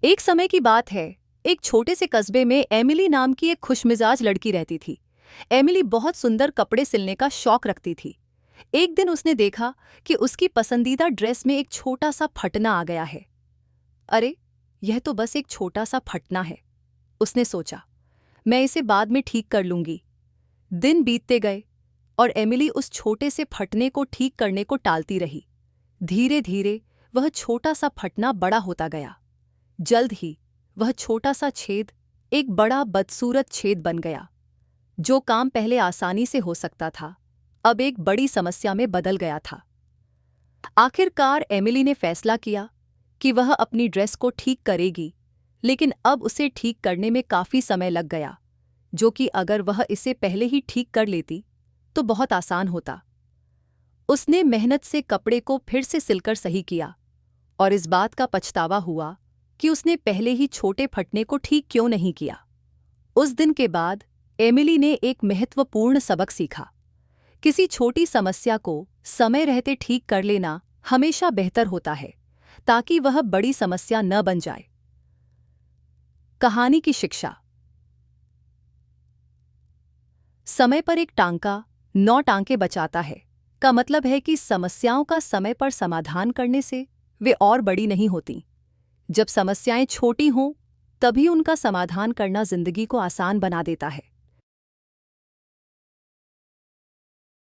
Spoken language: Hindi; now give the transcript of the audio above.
एक समय की बात है। एक छोटे से कस्बे में एमिली नाम की एक खुशमिजाज लड़की रहती थी। एमिली बहुत सुंदर कपड़े सिलने का शौक रखती थी। एक दिन उसने देखा कि उसकी पसंदीदा ड्रेस में एक छोटा सा फटना आ गया है। अरे, यह तो बस एक छोटा सा फटना है, उसने सोचा। मैं इसे बाद में ठीक कर लूंगी। दिन बीतते गए और एमिली उस छोटे से फटने को ठीक करने को टालती रही। धीरे धीरे वह छोटा सा फटना बड़ा होता गया। जल्द ही वह छोटा सा छेद एक बड़ा बदसूरत छेद बन गया। जो काम पहले आसानी से हो सकता था, अब एक बड़ी समस्या में बदल गया था। आखिरकार एमिली ने फैसला किया कि वह अपनी ड्रेस को ठीक करेगी, लेकिन अब उसे ठीक करने में काफ़ी समय लग गया, जो कि अगर वह इसे पहले ही ठीक कर लेती तो बहुत आसान होता। उसने मेहनत से कपड़े को फिर से सिलकर सही किया और इस बात का पछतावा हुआ कि उसने पहले ही छोटे फटने को ठीक क्यों नहीं किया। उस दिन के बाद एमिली ने एक महत्वपूर्ण सबक सीखा। किसी छोटी समस्या को समय रहते ठीक कर लेना हमेशा बेहतर होता है, ताकि वह बड़ी समस्या न बन जाए। कहानी की शिक्षा। समय पर एक टांका 9 टांके बचाता है का मतलब है कि समस्याओं का समय पर समाधान करने से वे और बड़ी नहीं होती। जब समस्याएं छोटी हों, तभी उनका समाधान करना जिंदगी को आसान बना देता है।